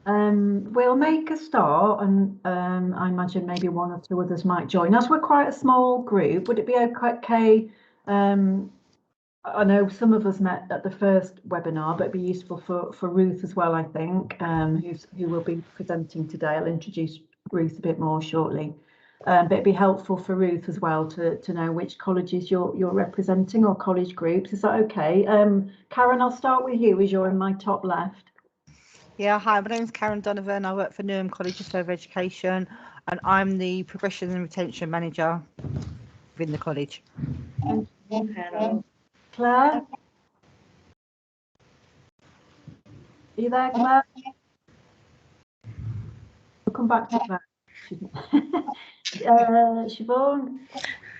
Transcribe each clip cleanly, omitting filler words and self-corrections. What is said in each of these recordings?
We'll make a start, and I imagine maybe one or two others might join us. We're quite a small group. Would it be okay? I know some of us met at the first webinar, but it'd be useful for Ruth as well, I think, who will be presenting today. I'll introduce Ruth a bit more shortly. But it'd be helpful for Ruth as well to know which colleges you're representing or college groups. Is that okay? Karen, I'll start with you as you're in my top left. Yeah, hi, my name's Karen Donovan. I work for Newham College of Further Education, and I'm the Progression and Retention Manager within the college. Thank you. Claire? Are you there, Claire? We'll come back to Claire. Siobhan?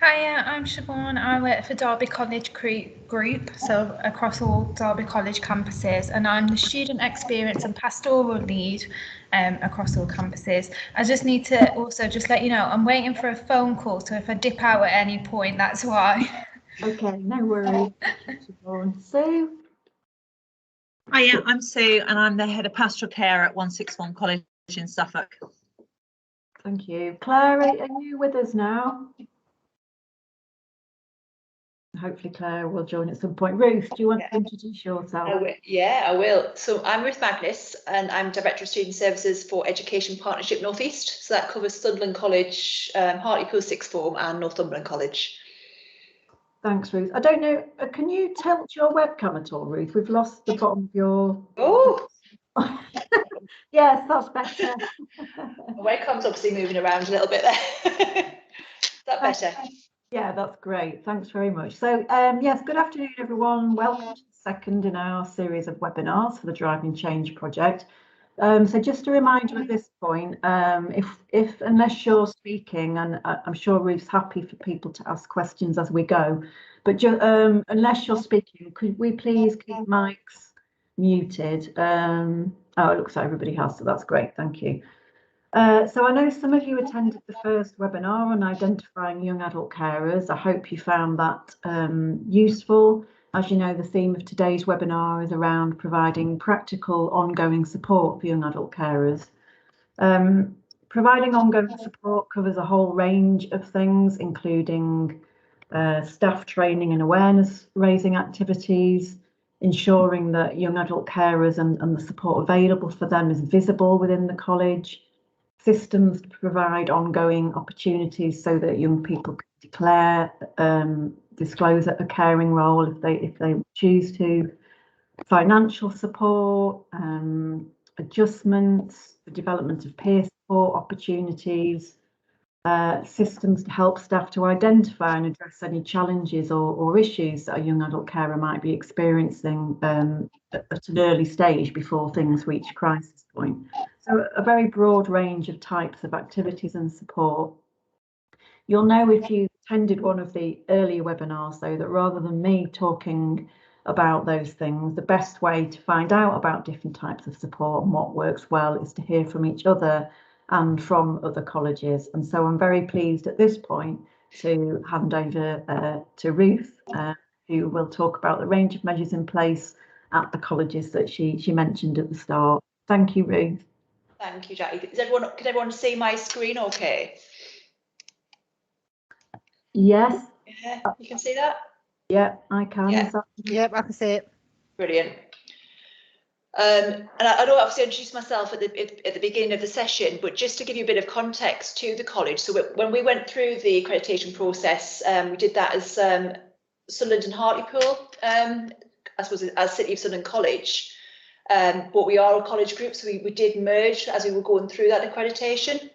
Hiya, I'm Siobhan. I work for Derby College Group, so across all Derby College campuses, and I'm the Student Experience and Pastoral Lead across all campuses. I just need to also just let you know, I'm waiting for a phone call, so if I dip out at any point, that's why. Okay, no worries. Siobhan. Sue? Hiya, I'm Sue, and I'm the Head of Pastoral Care at 161 College in Suffolk. Thank you. Claire, are you with us now? Hopefully Claire will join at some point. Ruth, do you want to introduce yourself? I will. So I'm Ruth Magnus, and I'm Director of Student Services for Education Partnership North East. So that covers Sunderland College, Hartlepool Sixth Form and Northumberland College. Thanks, Ruth. I don't know, can you tilt your webcam at all, Ruth? We've lost the bottom of your... Oh! Yes, that's better. The webcam's obviously moving around a little bit there. Is that better? Yeah, that's great. Thanks very much. So, yes, good afternoon, everyone. Welcome to the second in our series of webinars for the Driving Change project. So just a reminder at this point, if unless you're speaking, and I'm sure Ruth's happy for people to ask questions as we go, but unless you're speaking, could we please keep mics muted? Oh, it looks like everybody has, so that's great. Thank you. So I know some of you attended the first webinar on identifying young adult carers. I hope you found that useful. As you know, the theme of today's webinar is around providing practical ongoing support for young adult carers. Providing ongoing support covers a whole range of things, including staff training and awareness raising activities, ensuring that young adult carers and the support available for them is visible within the college, systems to provide ongoing opportunities so that young people can declare, disclose a caring role if they choose to, financial support, adjustments, the development of peer support opportunities, systems to help staff to identify and address any challenges or issues that a young adult carer might be experiencing at an early stage before things reach crisis point. So a very broad range of types of activities and support. You'll know if you attended one of the earlier webinars, though, that rather than me talking about those things, the best way to find out about different types of support and what works well is to hear from each other and from other colleges. And so I'm very pleased at this point to hand over to Ruth, who will talk about the range of measures in place at the colleges that she mentioned at the start. Thank you, Ruth. Thank you, Jackie. Can everyone see my screen okay? Yes. Yeah, you can see that? Yeah, I can. Yeah. Yep, I can see it. Brilliant. And I know obviously I introduced myself at the beginning of the session, but just to give you a bit of context to the college. So when we went through the accreditation process, we did that as Sunderland and Hartlepool, I suppose as City of Sunderland College. But we are a college group, so we did merge as we were going through that accreditation.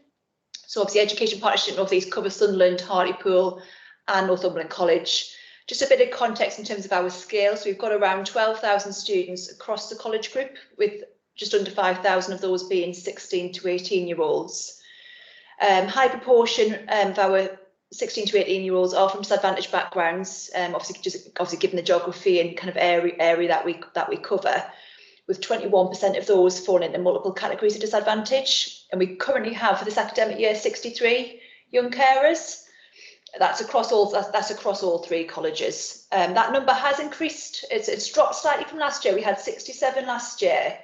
So obviously Education Partnership North East covers Sunderland, Hartlepool and Northumberland College. Just a bit of context in terms of our scale. So we've got around 12,000 students across the college group, with just under 5,000 of those being 16 to 18-year-olds. High proportion of our 16 to 18-year-olds are from disadvantaged backgrounds, obviously given the geography and kind of area that we cover, with 21% of those falling into multiple categories of disadvantage. And we currently have for this academic year 63 young carers. That's across all three colleges. That number has increased. It's dropped slightly from last year. We had 67 last year.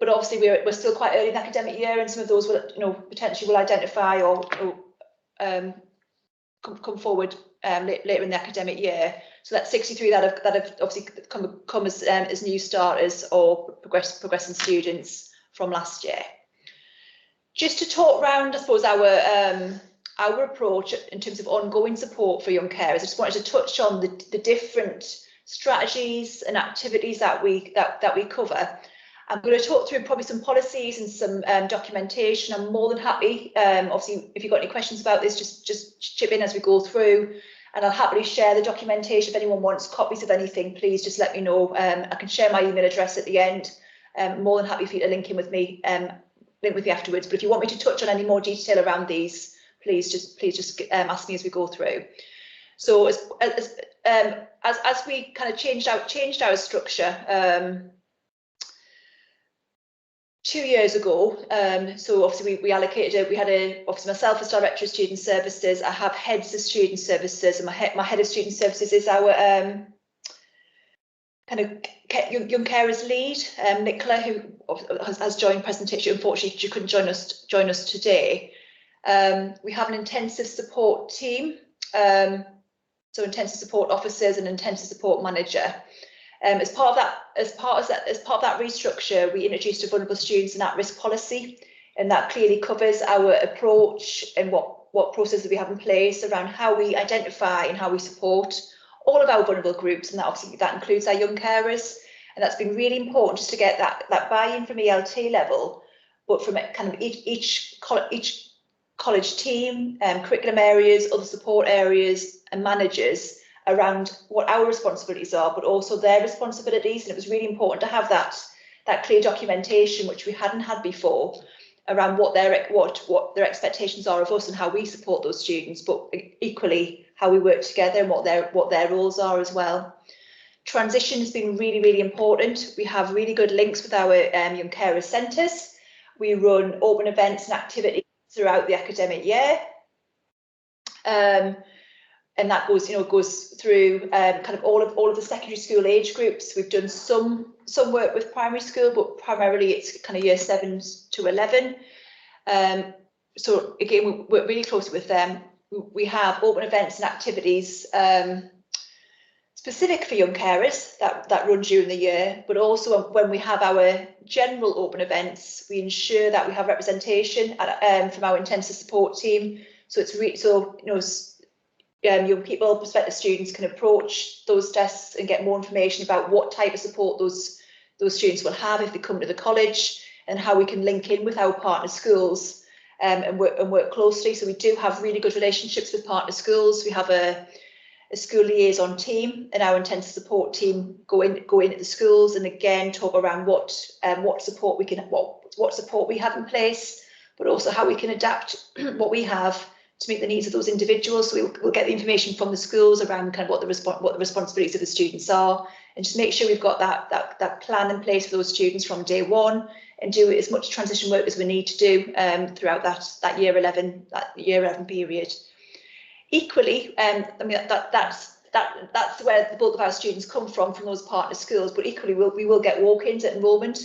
but obviously we're still quite early in the academic year, and some of those will, you know, potentially will identify or come forward later in the academic year. So that's 63 that have obviously come as new starters or progressing students from last year. Just to talk around, I suppose, our approach in terms of ongoing support for young carers, I just wanted to touch on the different strategies and activities that we cover. I'm going to talk through probably some policies and some documentation. I'm more than happy, obviously, if you've got any questions about this, just chip in as we go through, and I'll happily share the documentation. If anyone wants copies of anything, please just let me know. I can share my email address at the end. More than happy for you to link with me afterwards. But if you want me to touch on any more detail around these, please just ask me as we go through. So as we kind of changed our structure 2 years ago, so obviously we allocated obviously myself as Director of Student Services, I have heads of student services, and my head of student services is our kind of young carers lead, Nicola, who has joined presentation. Unfortunately, she couldn't join us today. We have an intensive support team, so intensive support officers and intensive support manager. As part of that restructure, we introduced a vulnerable students and at-risk policy, and that clearly covers our approach and what processes we have in place around how we identify and how we support all of our vulnerable groups, and that includes our young carers. And that's been really important just to get that buy-in from ELT level, but from kind of each college team, curriculum areas, other support areas, and managers around what our responsibilities are, but also their responsibilities. And it was really important to have that clear documentation, which we hadn't had before, around what their expectations are of us and how we support those students, but equally how we work together and what their roles are as well. Transition has been really, really important. We have really good links with our young carers centres. We run open events and activities throughout the academic year. And that goes through kind of all of the secondary school age groups. We've done some work with primary school, but primarily it's kind of year 7 to 11. So again, we work really close with them. We have open events and activities specific for young carers that run during the year, but also when we have our general open events, we ensure that we have representation from our intensive support team. So it's young people, prospective students can approach those desks and get more information about what type of support those students will have if they come to the college, and how we can link in with our partner schools and work closely. So we do have really good relationships with partner schools. We have a school liaison team, and our intensive support team go into the schools and again talk around what support we have in place, but also how we can adapt what we have to meet the needs of those individuals. So we'll get the information from the schools around kind of what the responsibilities of the students are, and just make sure we've got that plan in place for those students from day one, and do as much transition work as we need to do throughout that year 11 period. Equally, I mean that's where the bulk of our students come from those partner schools, but equally we will get walk-ins at enrolment.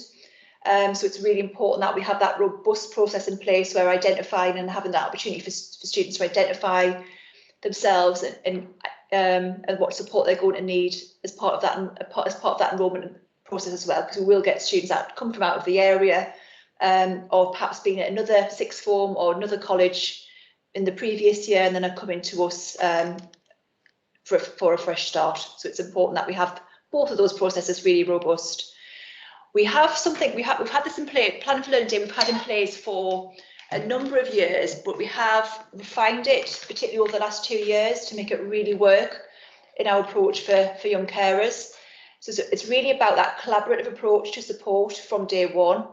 So it's really important that we have that robust process in place where identifying and having that opportunity for students to identify themselves and what support they're going to need as part of that enrolment process as well, because we will get students that come from out of the area or perhaps been at another sixth form or another college in the previous year, and then are coming to us for a fresh start. So it's important that we have both of those processes really robust. We've had this in place, Plan for Learning Day, we've had in place for a number of years, but we have refined it, particularly over the last 2 years, to make it really work in our approach for young carers. So it's really about that collaborative approach to support from day one.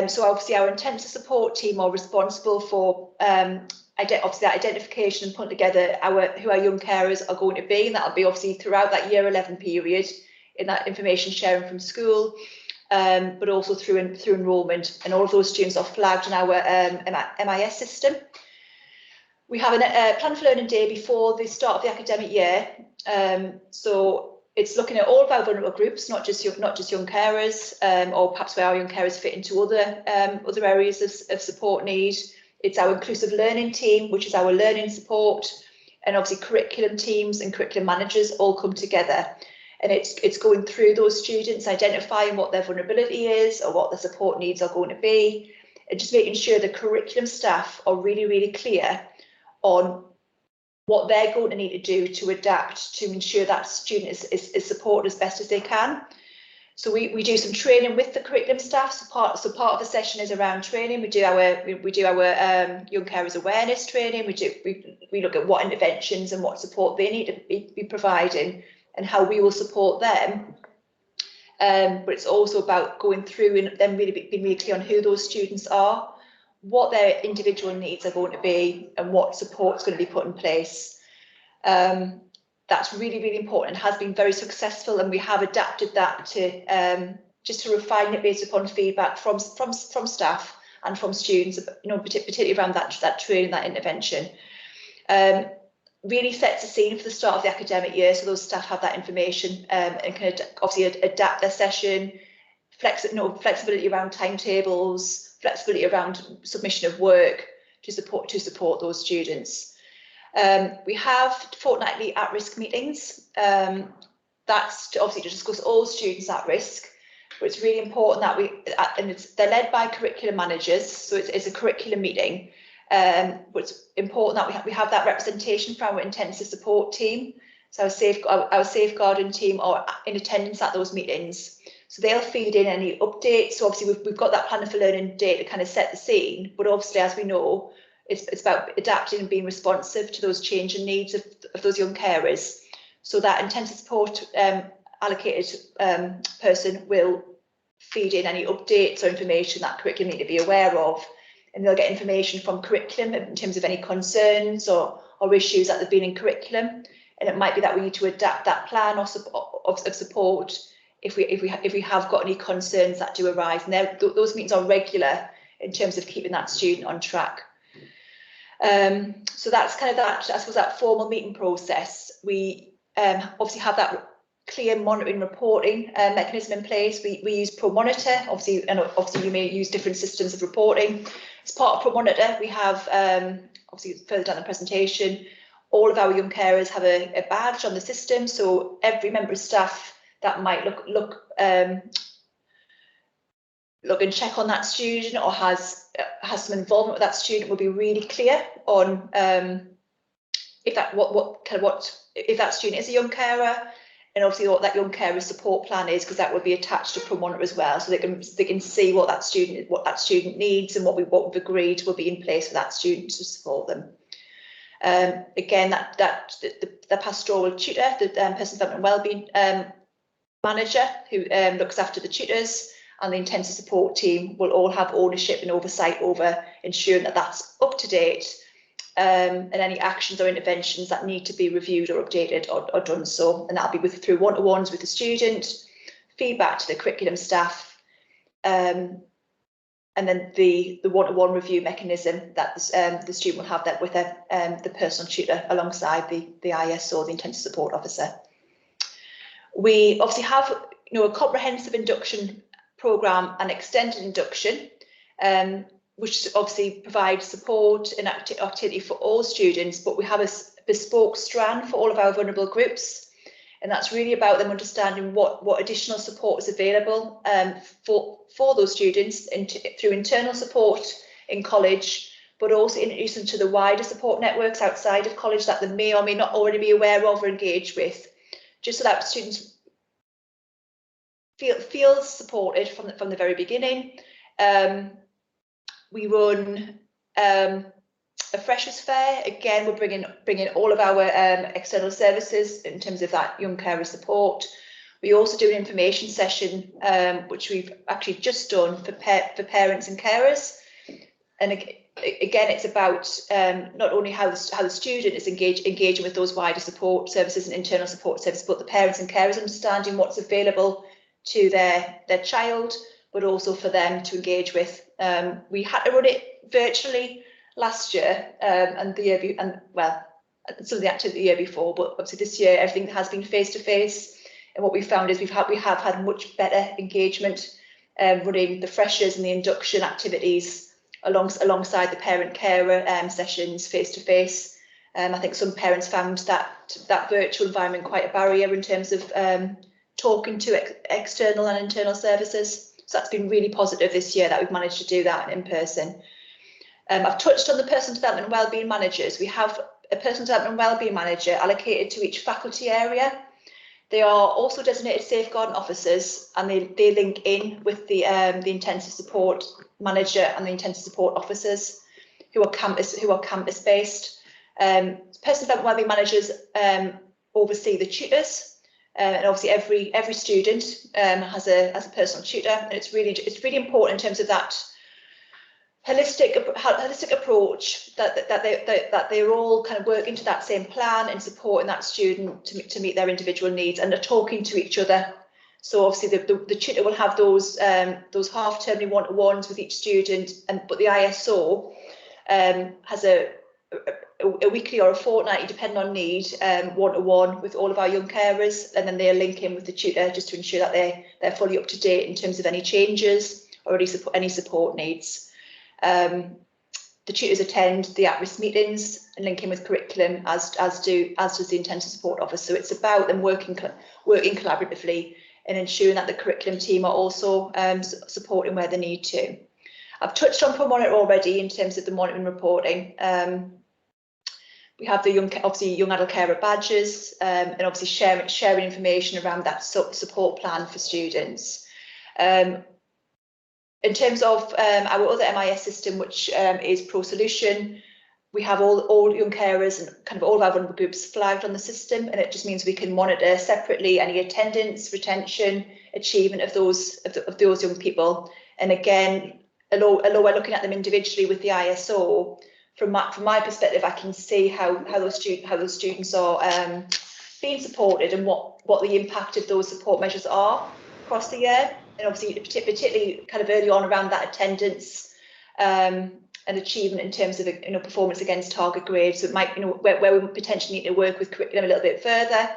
So obviously our intensive support team are responsible for obviously that identification and putting together who our young carers are going to be, and that'll be obviously throughout that year 11 period in that information sharing from school. But also through enrolment, and all of those students are flagged in our MIS system. We have a Plan for Learning Day before the start of the academic year. So it's looking at all of our vulnerable groups, not just young carers, or perhaps where our young carers fit into other areas of support need. It's our inclusive learning team, which is our learning support, and obviously curriculum teams and curriculum managers all come together. And it's going through those students, identifying what their vulnerability is or what the support needs are going to be, and just making sure the curriculum staff are really, really clear on what they're going to need to do to adapt to ensure that student is supported as best as they can. So we do some training with the curriculum staff. So part of the session is around training. We do our young carers awareness training. We look at what interventions and what support they need to be providing and how we will support them. But it's also about going through and then really being really clear on who those students are, what their individual needs are going to be, and what support is going to be put in place. That's really, really important and has been very successful, and we have adapted that to just to refine it based upon feedback from staff and from students, particularly around that training, that intervention. Really sets the scene for the start of the academic year, so those staff have that information and can obviously adapt their session, flexibility around timetables, flexibility around submission of work to support those students. We have fortnightly at-risk meetings. That's obviously to discuss all students at risk, but it's really important that they're led by curriculum managers, so it's a curriculum meeting. But it's important that we have that representation from our intensive support team. So our safeguarding team are in attendance at those meetings. So they'll feed in any updates. So obviously we've got that planning for learning day to kind of set the scene, but obviously, as we know, it's about adapting and being responsive to those changing needs of those young carers. So that intensive support allocated person will feed in any updates or information that curriculum need to be aware of, and they'll get information from curriculum in terms of any concerns or issues that have been in curriculum. And it might be that we need to adapt that plan of support if we have got any concerns that do arise. And those meetings are regular in terms of keeping that student on track. So that's kind of that, I suppose, that formal meeting process. We obviously have that clear monitoring reporting mechanism in place. We use ProMonitor, obviously, and obviously you may use different systems of reporting. As part of ProMonitor, we have, obviously further down the presentation, all of our young carers have a badge on the system. So every member of staff that might look and check on that student or has some involvement with that student will be really clear on if that student is a young carer, and obviously what that young carer's support plan is, because that will be attached to ProMonitor as well, so they can see what that student needs and what we've agreed will be in place for that student to support them. Again, the pastoral tutor, the personal development and wellbeing manager who looks after the tutors, and the intensive support team will all have ownership and oversight over ensuring that that's up to date, and any actions or interventions that need to be reviewed or updated or done so. And that'll be through one-to-ones with the student, feedback to the curriculum staff, and then the one-to-one review mechanism that the student will have that with the personal tutor alongside the ISO, the intensive support officer. We obviously have a comprehensive induction programme and extended induction, which obviously provides support and activity for all students, but we have a bespoke strand for all of our vulnerable groups, and that's really about them understanding what additional support is available for those students through internal support in college, but also introduce them to the wider support networks outside of college that they may or may not already be aware of or engage with, just so that students feel supported from the very beginning. We run a freshers fair. Again, we're bringing all of our external services in terms of that young carer support. We also do an information session, which we've actually just done for parents and carers. And again, it's about not only how the student is engaging with those wider support services and internal support services, but the parents and carers understanding what's available to their child, but also for them to engage with. We had to run it virtually last year, and the year some of the activity the year before, but obviously this year everything has been face to face. And what we found is we have had much better engagement running the freshers and the induction activities alongside the parent carer sessions face to face. I think some parents found that virtual environment quite a barrier in terms of talking to external and internal services. So that's been really positive this year that we've managed to do that in person. I've touched on the personal development and wellbeing managers. We have a personal development and wellbeing manager allocated to each faculty area. They are also designated safeguarding officers, and they link in with the intensive support manager and the intensive support officers who are campus based. Personal development and wellbeing managers oversee the tutors. And obviously every student has a personal tutor, and it's really important in terms of that holistic approach that they're all kind of working to that same plan and supporting that student to meet their individual needs, and they're talking to each other. So obviously the tutor will have those half-termly one-to-ones with each student, but the ISO has a weekly or a fortnightly, depending on need, one-to-one with all of our young carers, and then they'll link in with the tutor just to ensure that they're fully up to date in terms of any changes or any support needs. The tutors attend the at-risk meetings and link in with curriculum, as does the intensive support officer. So it's about them working collaboratively and ensuring that the curriculum team are also supporting where they need to. I've touched on ProMonitor already in terms of the monitoring reporting. We have the young adult carer badges, and obviously sharing information around that support plan for students. In terms of our other MIS system, which is ProSolution, we have all young carers and kind of all of our vulnerable groups flagged on the system, and it just means we can monitor separately any attendance, retention, achievement of those young people. And again, although we're looking at them individually with the ISO, from my perspective, I can see how those students are being supported and what the impact of those support measures are across the year. And obviously, particularly kind of early on around that attendance and achievement in terms of performance against target grades. So it might where we potentially need to work with curriculum a little bit further.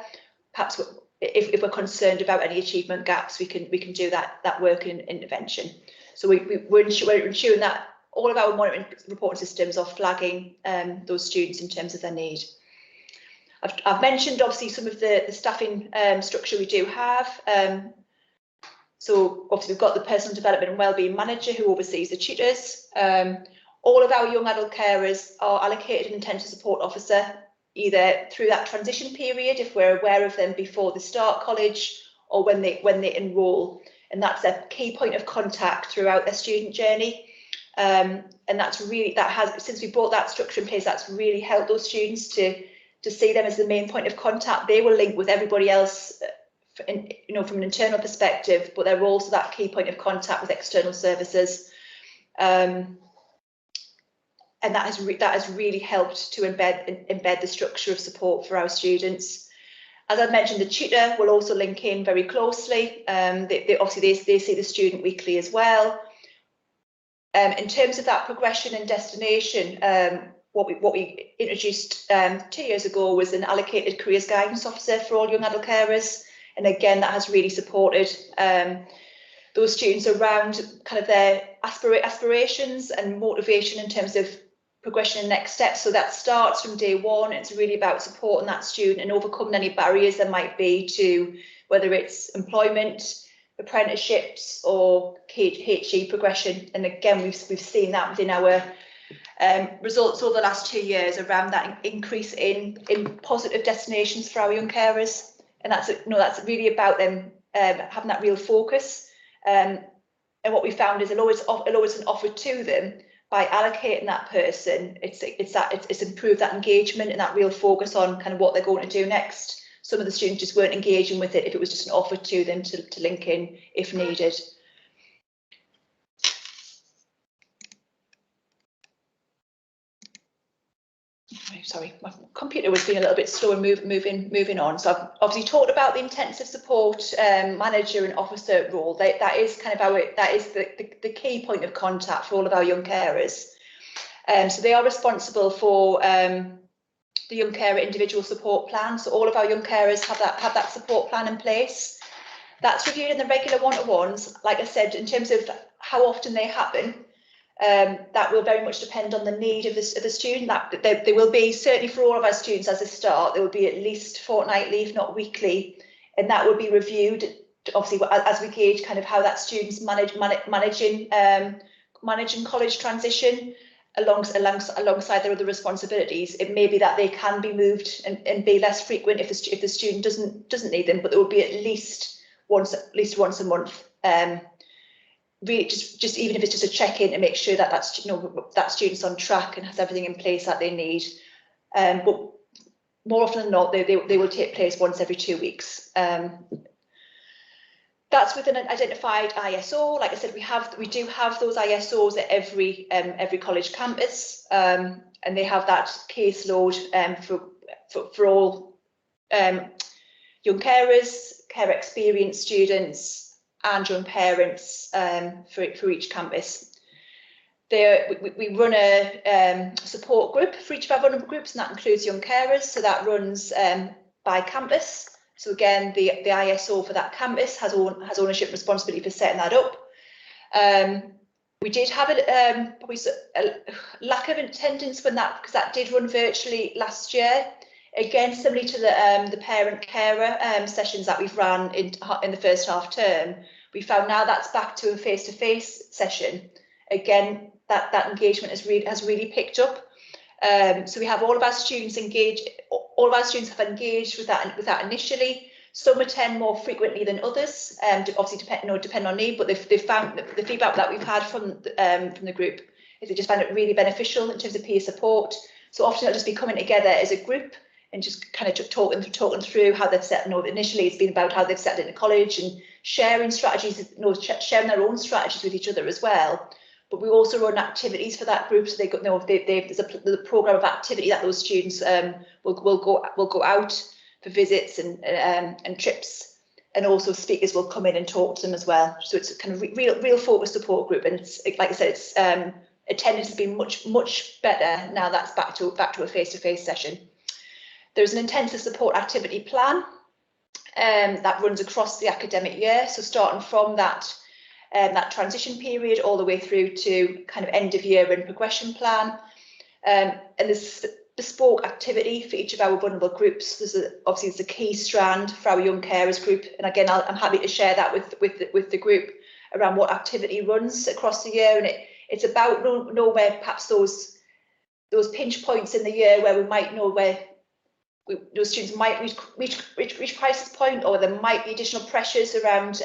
Perhaps if we're concerned about any achievement gaps, we can do that work in intervention. So we're ensuring that all of our monitoring reporting systems are flagging those students in terms of their need. I've mentioned obviously some of the staffing structure we do have. So obviously we've got the personal development and wellbeing manager who oversees the tutors. All of our young adult carers are allocated an intensive support officer, either through that transition period, if we're aware of them before they start college, or when they enrol, and that's a key point of contact throughout their student journey. And since we brought that structure in place, that's really helped those students to see them as the main point of contact. They will link with everybody else, from an internal perspective, but they're also that key point of contact with external services. And that has really helped to embed the structure of support for our students. As I mentioned, the tutor will also link in very closely. They see the student weekly as well. In terms of that progression and destination, what we introduced 2 years ago was an allocated careers guidance officer for all young adult carers. And again, that has really supported those students around kind of their aspirations and motivation in terms of progression and next steps. So that starts from day one. It's really about supporting that student and overcoming any barriers there might be to whether it's employment, apprenticeships, or HE progression. And again, we've seen that within our results over the last 2 years around that increase in positive destinations for our young carers. And that's really about them having that real focus. And what we found is although it's an offer to them, by allocating that person, it's improved that engagement and that real focus on kind of what they're going to do next. Some of the students just weren't engaging with it if it was just an offer to them to link in if needed. Sorry, my computer was being a little bit slow and moving on. So I've obviously talked about the intensive support manager and officer role. That is kind of the key point of contact for all of our young carers. So they are responsible for the young carer individual support plan. So all of our young carers have that support plan in place. That's reviewed in the regular one-to-ones. Like I said, in terms of how often they happen, that will very much depend on the need of the student. That there will be, certainly for all of our students as a start, there will be at least fortnightly, if not weekly, and that will be reviewed obviously as we gauge kind of how that student's managing college transition alongside their other responsibilities. It may be that they can be moved and be less frequent if the student doesn't need them, but there will be at least once a month. Really, just even if it's just a check-in to make sure that that student's on track and has everything in place that they need. But more often than not, they will take place once every 2 weeks. That's with an identified ISO. Like I said, we do have those ISOs at every college campus, and they have that caseload for all young carers, care experienced students, and young parents for each campus. We run a support group for each of our vulnerable groups, and that includes young carers. So that runs by campus. So again, the ISO for that campus has ownership responsibility for setting that up. We did have probably a lack of attendance because that did run virtually last year. Again, similarly to the parent carer sessions that we've ran in the first half term, we found now that's back to a face-to-face session. Again, that engagement has really picked up. So we have all of our students engaged. All of our students have engaged with that initially. Some attend more frequently than others, obviously depend on need. But they've found the feedback that we've had from the group is they just found it really beneficial in terms of peer support. So often it'll just be coming together as a group and just kind of talking through how they've set. Initially it's been about how they've settled into college and sharing strategies, sharing their own strategies with each other as well. But we also run activities for that group, so there's a program of activity that those students will go out for visits and trips, and also speakers will come in and talk to them as well. So it's a kind of real focused support group, and it's like I said, it's attendance has been much better now. That's back to a face-to-face session. There's an intensive support activity plan that runs across the academic year. So starting from that transition period all the way through to kind of end of year and progression plan. And there's bespoke activity for each of our vulnerable groups. Obviously it's a key strand for our young carers group. And again, I'm happy to share that with the group around what activity runs across the year. And it's about know where perhaps those pinch points in the year where we might know where those students might reach crisis point, or there might be additional pressures around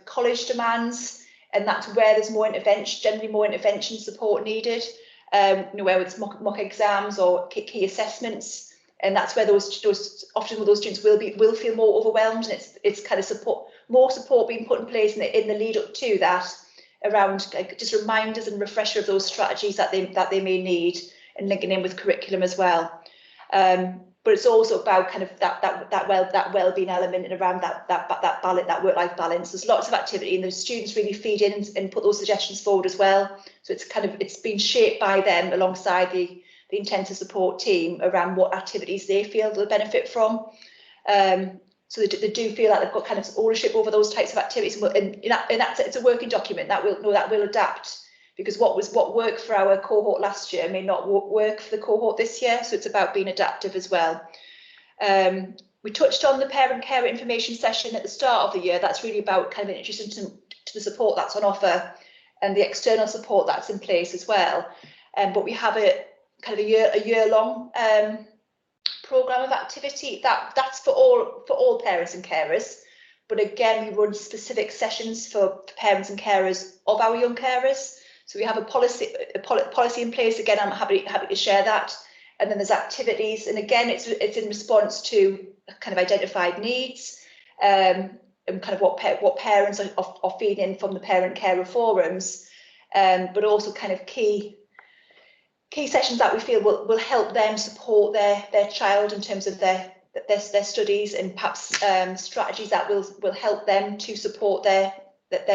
college demands, and that's where there's generally more intervention support needed. Where it's mock exams or key assessments, and that's where those students will feel more overwhelmed, and it's kind of more support being put in place in the lead up to that, around just reminders and refresher of those strategies that they may need, and linking in with curriculum as well. But it's also about kind of that well-being element, and around that work-life balance. There's lots of activity, and the students really feed in and put those suggestions forward as well. So it's been shaped by them alongside the intensive support team around what activities they feel they'll benefit from. So they do feel like they've got kind of ownership over those types of activities, and it's a working document that will adapt. Because what worked for our cohort last year may not work for the cohort this year, so it's about being adaptive as well. We touched on the parent carer information session at the start of the year. That's really about kind of introducing to the support that's on offer and the external support that's in place as well. But we have a kind of a year-long programme of activity that's for all parents and carers. But again, we run specific sessions for parents and carers of our young carers. So we have a policy in place. Again, I'm happy to share that. And then there's activities, and again, it's in response to kind of identified needs, and kind of what parents are feeding from the parent carer forums, but also kind of key sessions that we feel will help them support their child in terms of their studies, and perhaps strategies that will help them to support their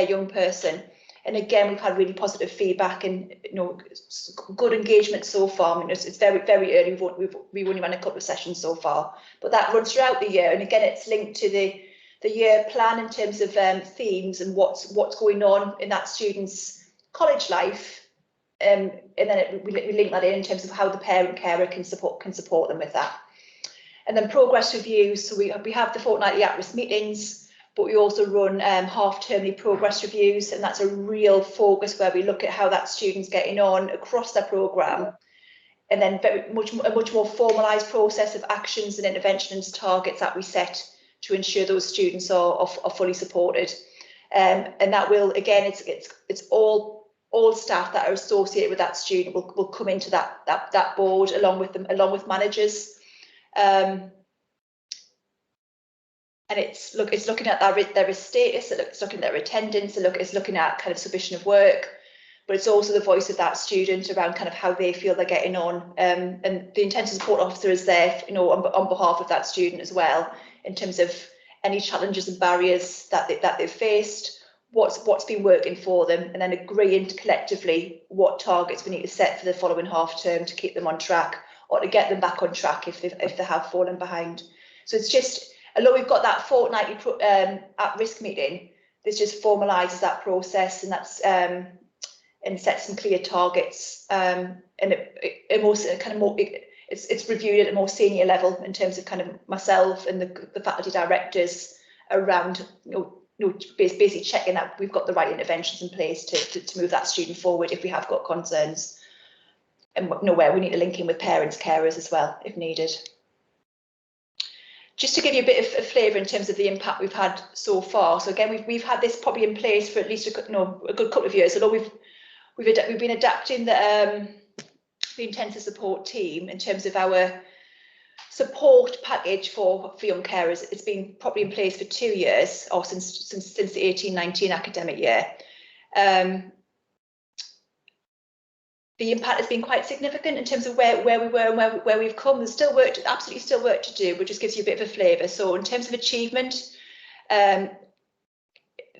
young person. And again, we've had really positive feedback and good engagement so far. I mean, it's very early. We've only run a couple of sessions so far, but that runs throughout the year. And again, it's linked to the year plan in terms of themes and what's going on in that student's college life, and then we link that in terms of how the parent carer can support them with that. And then progress reviews. So we have the fortnightly at-risk meetings, but we also run half-termly progress reviews, and that's a real focus where we look at how that student's getting on across their programme, and then a much more formalised process of actions and interventions targets that we set to ensure those students are fully supported. And that will, again, it's all staff that are associated with that student will come into that board along with managers. And it's looking at their status, it's looking at their attendance, it's looking at kind of submission of work, but it's also the voice of that student around kind of how they feel they're getting on. And the intensive support officer is there, on behalf of that student as well, in terms of any challenges and barriers that they've faced, what's been working for them, and then agreeing collectively what targets we need to set for the following half term to keep them on track, or to get them back on track if they have fallen behind. So it's just, although we've got that fortnightly at-risk meeting, this just formalises that process, and that's and sets some clear targets, and it's reviewed at a more senior level in terms of kind of myself and the faculty directors around basically checking that we've got the right interventions in place to move that student forward if we have got concerns, and where we need to link in with parents, carers as well if needed. Just to give you a bit of flavour in terms of the impact we've had so far. So again, we've had this probably in place for at least a good couple of years. Although we've been adapting the intensive support team in terms of our support package for young carers. It's been probably in place for 2 years, or since the 18-19 academic year. The impact has been quite significant in terms of where we were and where we've come. There's still absolutely still work to do, but just gives you a bit of a flavour. So in terms of achievement,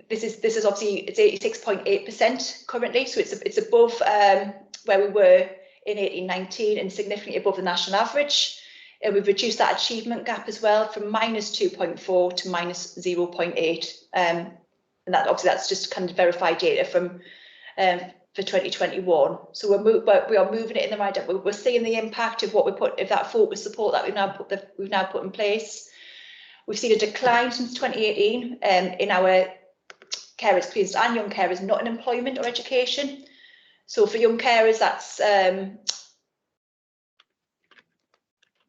this is obviously, it's 86.8% currently, so it's above where we were in 18-19 and significantly above the national average. And we've reduced that achievement gap as well from -2.4 to -0.8, and that obviously that's just kind of verified data from for 2021. So we are moving it in the right direction. We're seeing the impact of that focus support that we've now put in place. We've seen a decline since 2018 in our carers experienced and young carers not in employment or education. So for young carers, that's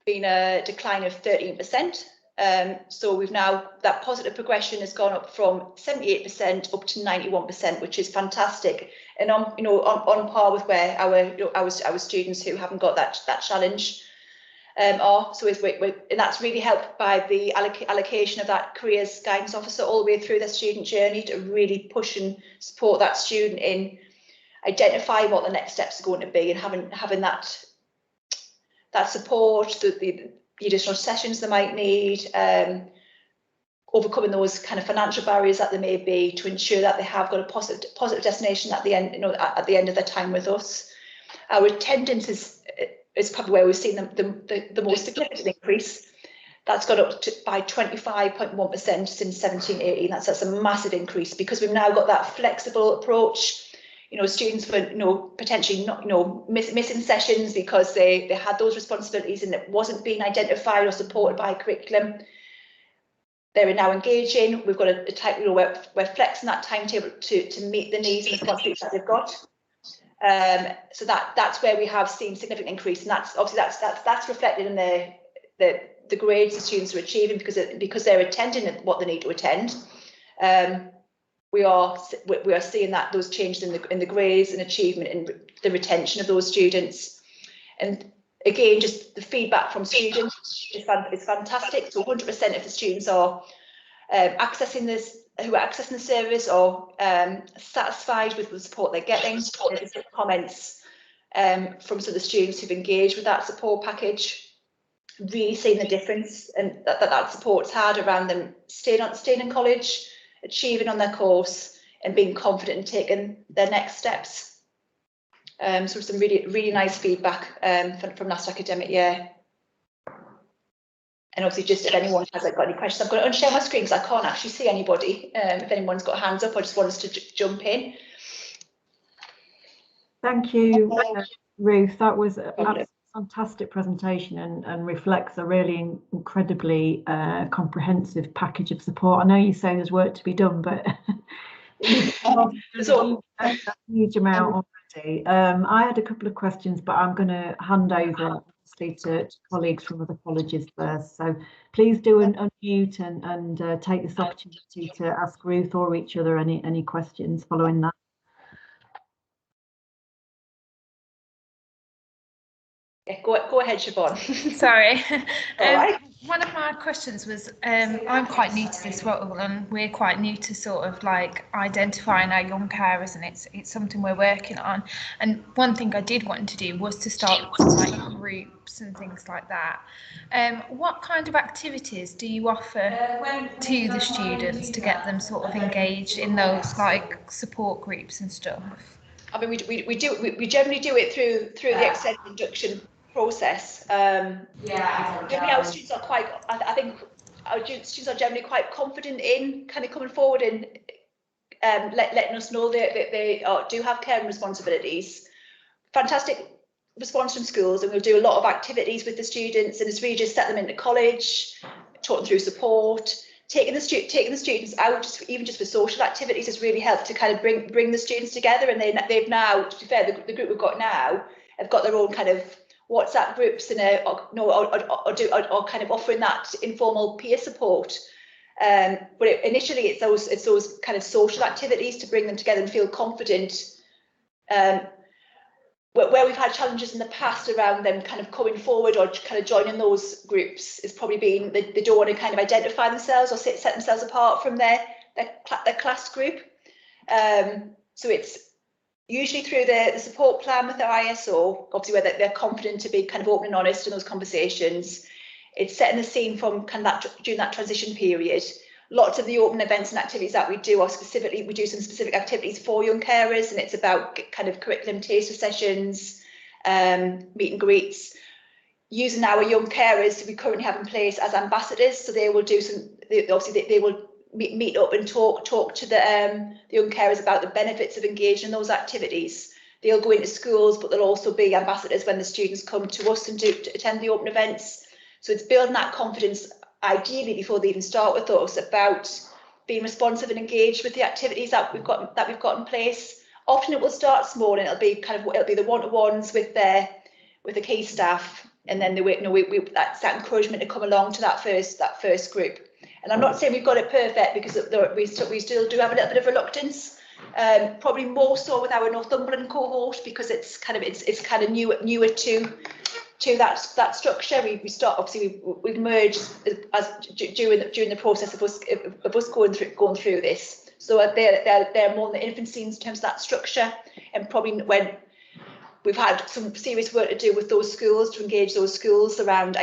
been a decline of 13%. So we've now, that positive progression has gone up from 78% up to 91%, which is fantastic, and on par with where our students who haven't got that challenge are. So and that's really helped by the allocation of that careers guidance officer all the way through their student journey to really push and support that student in identifying what the next steps are going to be, and having that support, the additional sessions they might need, overcoming those kind of financial barriers that there may be, to ensure that they have got a positive destination at the end, at the end of their time with us. Our attendance is probably where we've seen the most significant increase. That's got up by 25.1% since 17-18. That's a massive increase, because we've now got that flexible approach. Students were potentially not missing sessions because they had those responsibilities and it wasn't being identified or supported by curriculum. They're now engaging. We've got a type, we're flexing that timetable to meet the needs and responsibilities that they've got. So that's where we have seen significant increase, and that's obviously that's reflected in the grades the students are achieving because they're attending what they need to attend. We are seeing those changes in the grades and achievement and the retention of those students. And again, just the feedback from students is fantastic. So 100% of the students are accessing the service or satisfied with the support they're getting. There's comments from some of the students who've engaged with that support package, really seeing the difference and that support's had around them staying in college, achieving on their course, and being confident in taking their next steps. So some really nice feedback from last academic year. And obviously, just if anyone has got any questions, I'm going to unshare my screen because I can't actually see anybody. If anyone's got hands up, I just want us to jump in. Thank you, Ruth. That was a fantastic presentation and reflects a really incredibly comprehensive package of support. I know you say there's work to be done, but there's a huge amount already. I had a couple of questions, but I'm going to hand over to colleagues from other colleges first. So please do unmute and take this opportunity to ask Ruth or each other any questions following that. Yeah, go ahead, Siobhan. Sorry. All right. One of my questions was, I'm quite new to this role, and we're quite new to sort of like identifying our young carers, and it's something we're working on. And one thing I did want to do was to start like groups and things like that. What kind of activities do you offer to the students to get them sort of engaged in those like support groups and stuff? I mean, we generally do it through the extended induction process. Generally our students are quite, I think our students are generally quite confident in kind of coming forward and letting us know that they do have caring responsibilities. Fantastic response from schools, and we'll do a lot of activities with the students, and it's really just set them into college, talk them through support. Taking the students out, even just for social activities, has really helped to kind of bring the students together. And they've now, to be fair, the group we've got now have got their own kind of WhatsApp groups and or kind of offering that informal peer support. But initially, it's those kind of social activities to bring them together and feel confident. Where we've had challenges in the past around them kind of coming forward or kind of joining those groups is probably been they don't want to kind of identify themselves or set themselves apart from their class group. So it's usually through the support plan with their ISO, obviously where they're confident to be kind of open and honest in those conversations. It's setting the scene from kind of during that transition period. Lots of the open events and activities that we do are specifically, we do some specific activities for young carers, and it's about kind of curriculum taster sessions, meet and greets, using our young carers we currently have in place as ambassadors. So they will do they will meet up and talk to the young carers about the benefits of engaging in those activities. They'll go into schools, but they'll also be ambassadors when the students come to us and to attend the open events. So it's building that confidence, ideally before they even start with us, about being responsive and engaged with the activities that we've got in place. Often it will start small, and it'll be the one-to-ones with the key staff, and then that's that encouragement to come along to that first group. And I'm not saying we've got it perfect, because we still do have a little bit of reluctance, probably more so with our Northumberland cohort, because it's kind of newer to that structure. We've merged as during the process of us going through this. So they're more in the infancy in terms of that structure, and probably when we've had some serious work to do with those schools to engage those schools around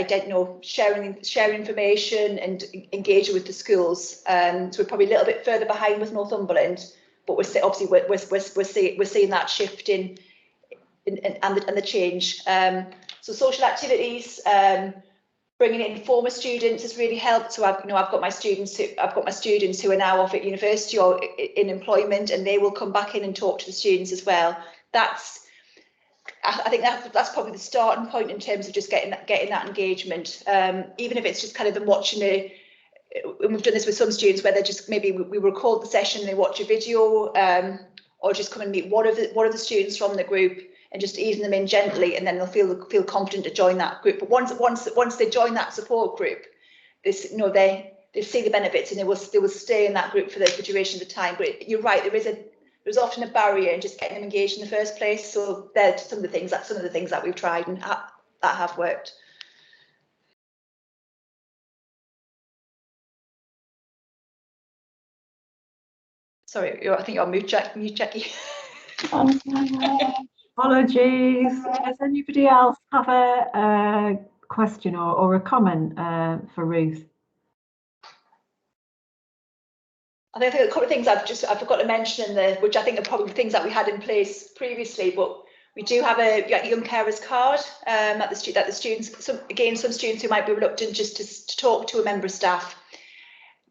sharing information and engaging with the schools. So we're probably a little bit further behind with Northumberland, but we're seeing that shift in the change. So social activities, bringing in former students has really helped. So I've got my students who are now off at university or in employment, and they will come back in and talk to the students as well. I think that's probably the starting point in terms of just getting that engagement. Even if it's just kind of them watching and we've done this with some students where they're just, maybe we record the session, they watch a video, or just come and meet one of the students from the group and just easing them in gently, and then they'll feel confident to join that group. But once they join that support group, they see the benefits, and they will stay in that group for the duration of the time. But you're right, there's often a barrier in just getting them engaged in the first place. So they're some of the things that we've tried and that have worked. Sorry, I think you're on mute, Jackie. Apologies. Does anybody else have a question or a comment for Ruth? I think a couple of things I forgot to mention which I think are probably things that we had in place previously, but We do have a young carers card that the students, some students who might be reluctant just to talk to a member of staff.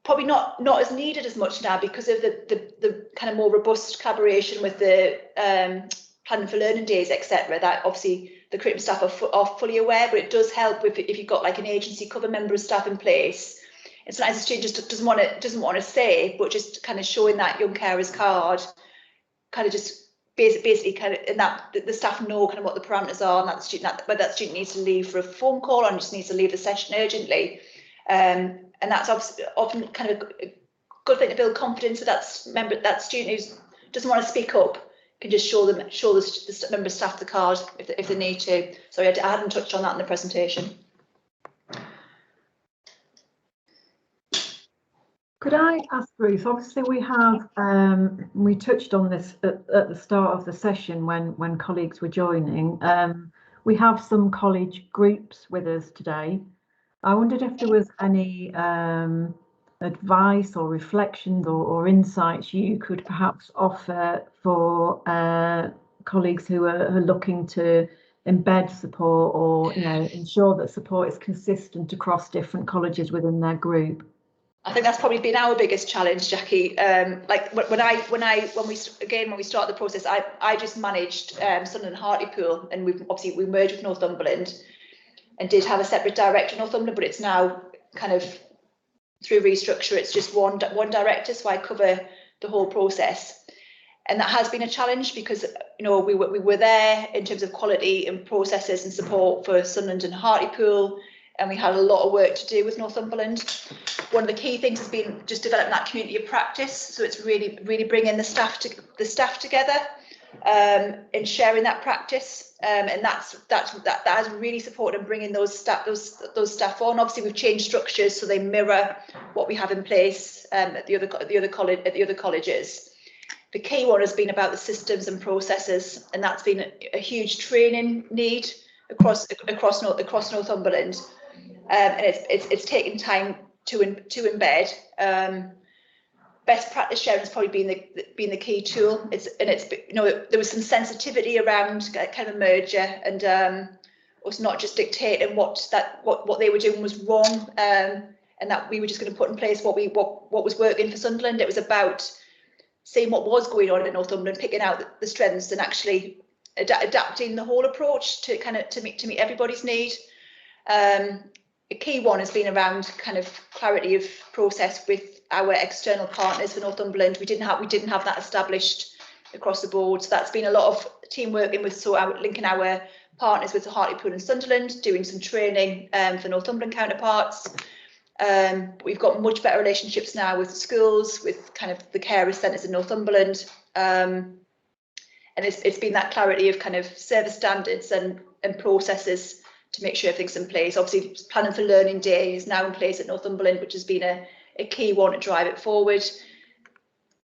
Probably not as needed as much now because of the kind of more robust collaboration with the planning for learning days, etc. That obviously the curriculum staff are fully aware, but it does help if you've got like an agency cover member of staff in place. It's nice a student just doesn't want to say, but just kind of showing that young carers card, kind of just basically kind of, and that the staff know kind of what the parameters are, and that the student, whether that student needs to leave for a phone call or just needs to leave the session urgently. And that's often kind of a good thing to build confidence. So that student who doesn't want to speak up can just show the member of staff the card if they need to. Sorry, I hadn't touched on that in the presentation. Could I ask Ruth, obviously we have, we touched on this at the start of the session when colleagues were joining. We have some college groups with us today. I wondered if there was any advice or reflections or insights you could perhaps offer for colleagues who are looking to embed support or ensure that support is consistent across different colleges within their group. I think that's probably been our biggest challenge, Jackie. Like when we started the process, I just managed Sunderland and Hartlepool, and we merged with Northumberland, and did have a separate director in Northumberland, but it's now kind of through restructure. It's just one director, so I cover the whole process, and that has been a challenge because we were there in terms of quality and processes and support for Sunderland and Hartlepool. And we had a lot of work to do with Northumberland. One of the key things has been just developing that community of practice. So it's really bringing the staff together and sharing that practice. And that has really supported in bringing those staff on. Obviously, we've changed structures so they mirror what we have in place at the other colleges. The key one has been about the systems and processes, and that's been a huge training need across Northumberland. And it's taken time to embed. Best practice sharing has probably been the key tool. There was some sensitivity around kind of merger and us not just dictating what they were doing was wrong, and that we were just going to put in place what was working for Sunderland. It was about seeing what was going on in Northumberland, picking out the strengths, and actually adapting the whole approach to meet everybody's need. A key one has been around kind of clarity of process with our external partners for Northumberland. We didn't have that established across the board. So that's been a lot of team working with, linking our partners with the Hartlepool and Sunderland, doing some training for Northumberland counterparts. We've got much better relationships now with schools, with kind of the carer centres in Northumberland. And it's been that clarity of kind of service standards and processes to make sure everything's in place. Obviously, planning for learning day is now in place at Northumberland, which has been a key one to drive it forward.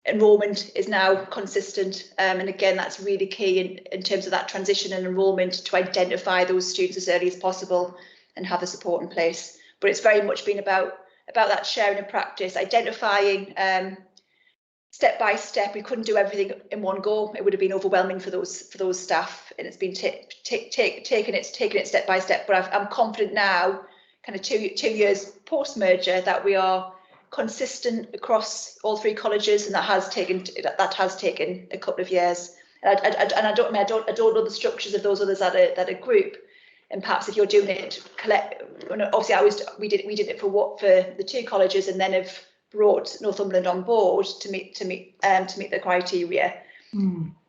Enrolment is now consistent, and again, that's really key in terms of that transition and enrolment, to identify those students as early as possible and have the support in place. But it's very much been about that sharing of practice, identifying step by step. We couldn't do everything in one go. It would have been overwhelming for those staff, and it's been taking it step by step. But I'm confident now, kind of two years post merger, that we are consistent across all three colleges, and that has taken a couple of years. And I don't know the structures of those others at a group. And perhaps if you're doing it obviously we did it for the two colleges, and then have brought Northumberland on board to meet the criteria.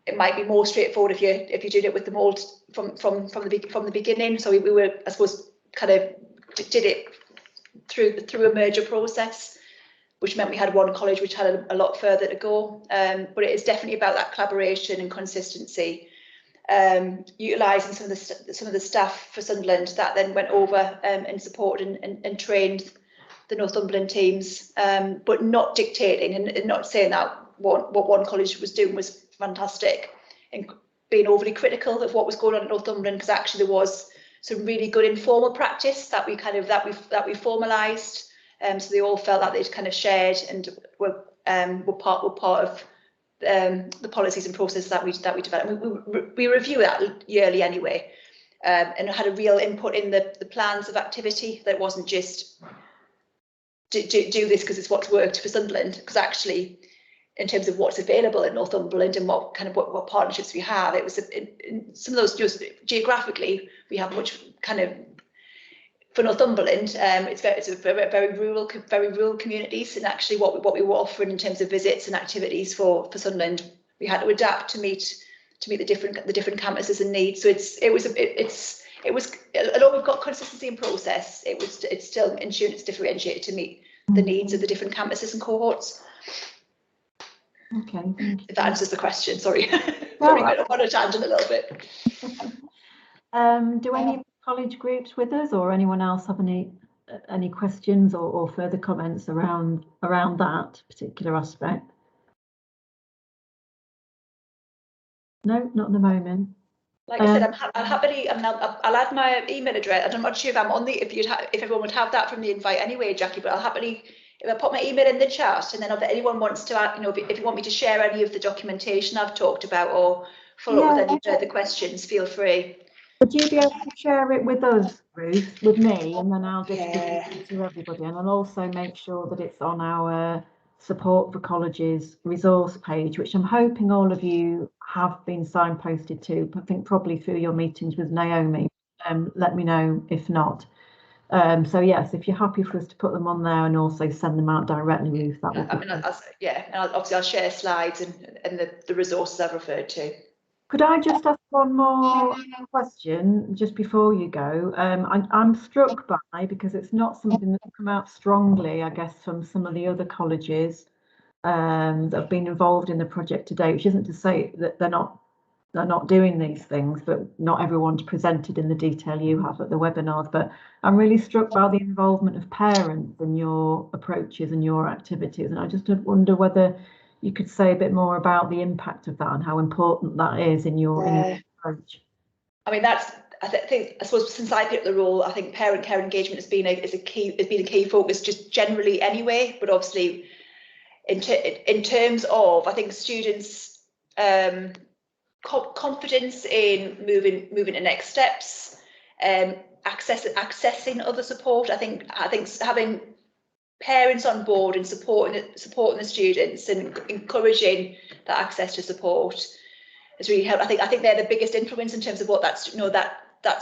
It might be more straightforward if you're doing it with them all from the beginning. So we were, I suppose, kind of did it through a merger process, which meant we had one college which had a lot further to go. But it is definitely about that collaboration and consistency. Utilising some of the staff for Sunderland that then went over and supported and trained the Northumberland teams, but not dictating and not saying that what one college was doing was fantastic, and being overly critical of what was going on at Northumberland, because actually there was some really good informal practice that we formalised, so they all felt that they'd kind of shared and were part of the policies and processes that we develop. We review that yearly anyway, and had a real input in the plans of activity. That wasn't just do this because it's what's worked for Sunderland, because actually, in terms of what's available in Northumberland and what partnerships we have, it was in some of those, just geographically, we have much kind of, for Northumberland, it's a very rural communities, and actually what we were offering in terms of visits and activities for Sunderland, we had to adapt to meet the different campuses and needs. So it was although we've got consistency in process, it's still ensuring it's differentiated to meet the needs of the different campuses and cohorts. Okay, thank you. If that answers the question, sorry. Sorry, I went on a tangent a little bit. Do any college groups with us, or anyone else have any questions or further comments around that particular aspect? No, not at the moment. Like I said, I'll happily, I'll add my email address. I'm not sure if I'm on the, if everyone would have that from the invite anyway, Jackie, but I'll happily, if I put my email in the chat, and then if anyone wants to add, if you want me to share any of the documentation I've talked about or follow up with any further questions, feel free. Would you be able to share it with us, Ruth, with me, and then I'll distribute it to everybody, and I'll also make sure that it's on our Support for Colleges resource page, which I'm hoping all of you have been signposted to, I think probably through your meetings with Naomi. Let me know if not. So yes, if you're happy for us to put them on there and also send them out directly, Ruth, that would be obviously I'll share slides and the resources I've referred to. Could I just ask one more question just before you go? I'm struck by, because it's not something that's come out strongly, I guess, from some of the other colleges that have been involved in the project today, which isn't to say that they're not doing these things, but not everyone's presented in the detail you have at the webinars. But I'm really struck by the involvement of parents in your approaches and your activities, and I just wonder whether you could say a bit more about the impact of that and how important that is in your approach. I mean, I suppose since I picked the role, I think parent care engagement has been a key focus just generally anyway, but obviously in terms of, I think, students' confidence in moving to next steps, accessing other support. I think having parents on board and supporting the students and encouraging that access to support has really helped. I think they're the biggest influence in terms of what that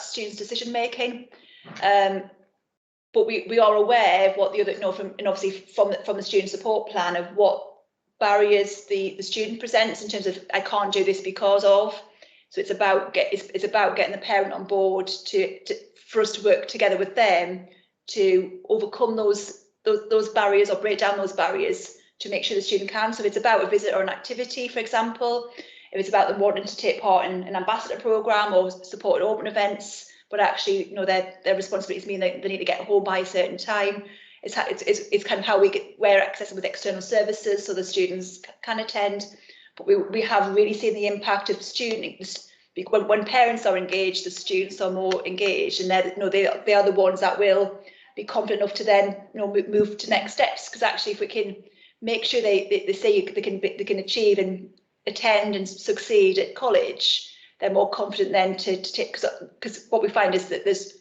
student's decision making. But we are aware of what the other, obviously from the student support plan, of what barriers the student presents in terms of, I can't do this because of. So it's about getting the parent on board for us to work together with them to overcome those barriers or break down those barriers to make sure the student can. So if it's about a visit or an activity, for example, if it's about them wanting to take part in an ambassador programme or support at open events, but actually, their responsibilities mean they need to get home by a certain time. It's kind of how we're accessing with external services so the students can attend. But we have really seen the impact of students. When parents are engaged, the students are more engaged, and they are the ones that will be confident enough to then move to next steps. Because actually, if we can make sure they say they can achieve and attend and succeed at college, they're more confident then to take. Because what we find is that there's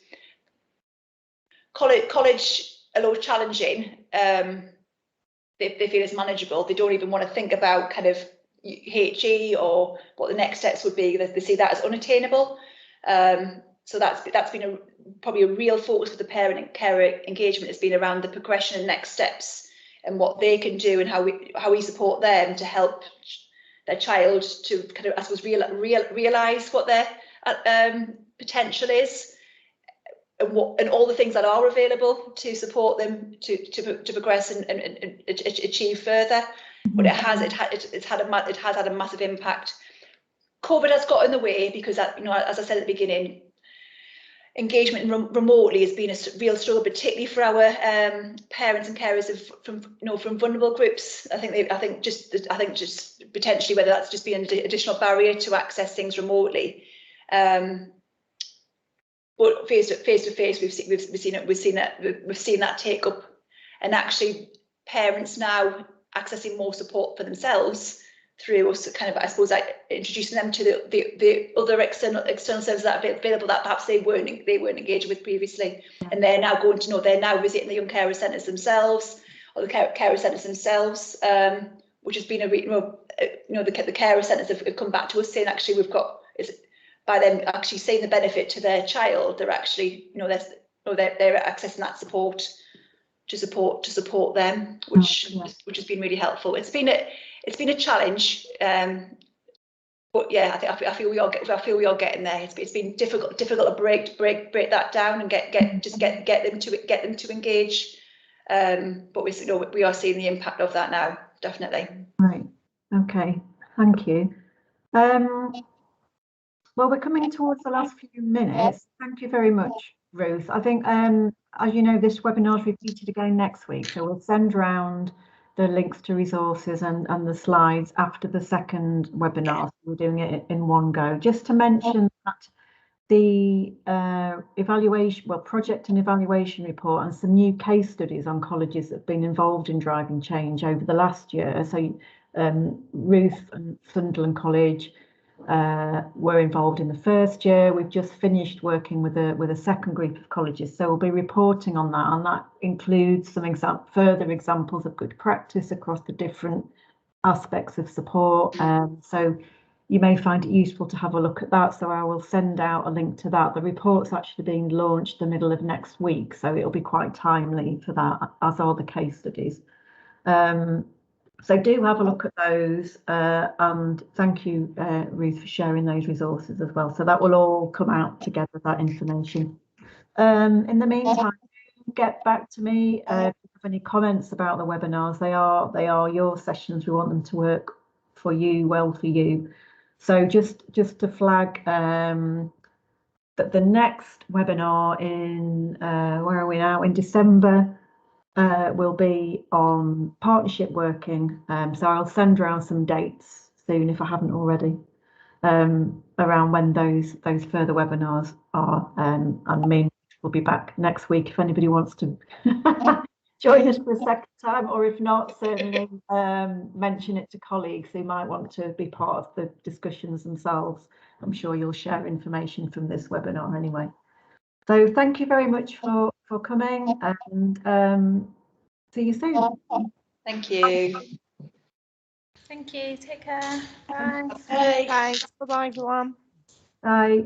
college, although challenging, they feel is manageable. They don't even want to think about kind of HE or what the next steps would be. They see that as unattainable. So that's been probably a real focus for the parent and carer engagement, has been around the progression and next steps and what they can do and how we support them to help their child to kind of, I suppose, realise what their potential is and all the things that are available to support them to progress and achieve further. But it has had a massive impact. COVID has got in the way because, as I said at the beginning, engagement remotely has been a real struggle, particularly for our parents and carers from vulnerable groups. I think just potentially whether that's just been an additional barrier to access things remotely. But face to face, we've seen that take up, and actually parents now accessing more support for themselves through us kind of, I suppose, like introducing them to the other external services that are available that perhaps they weren't engaging with previously, and they're now going to know, they're now visiting the young carer centres themselves, or the carer centres themselves, which has been the carer centres have come back to us saying actually we've got, by them actually seeing the benefit to their child, they're actually they're accessing that support to support them, which has been really helpful. It's been a challenge, but yeah, I feel we are getting there. It's been difficult to break that down and get them to engage. But we are seeing the impact of that now, definitely. Right. Okay. Thank you. Well, we're coming towards the last few minutes. Thank you very much, Ruth. I think, as you know, this webinar is repeated again next week, so we'll send round the links to resources and the slides after the second webinar. So we're doing it in one go. Just to mention that the project and evaluation report and some new case studies on colleges that have been involved in driving change over the last year. So Ruth and Sunderland College were involved in the first year. We've just finished working with a second group of colleges, so we'll be reporting on that, and that includes some further examples of good practice across the different aspects of support. So you may find it useful to have a look at that, so I will send out a link to that. The report's actually being launched the middle of next week, so it'll be quite timely for that, as are the case studies. So do have a look at those, and thank you, Ruth, for sharing those resources as well. So that will all come out together, that information. In the meantime, get back to me if you have any comments about the webinars. They are your sessions. We want them to work for you, well for you. So just to flag that the next webinar in where are we now? In December. Will be on partnership working, so I'll send around some dates soon if I haven't already, around when those further webinars are, and me will be back next week if anybody wants to join us for a second time, or if not, certainly mention it to colleagues who might want to be part of the discussions themselves. I'm sure you'll share information from this webinar anyway. So thank you very much for coming, and see you soon. Thank you. Thank you. Take care. Bye. Bye. Thanks. Bye-bye, everyone. Bye.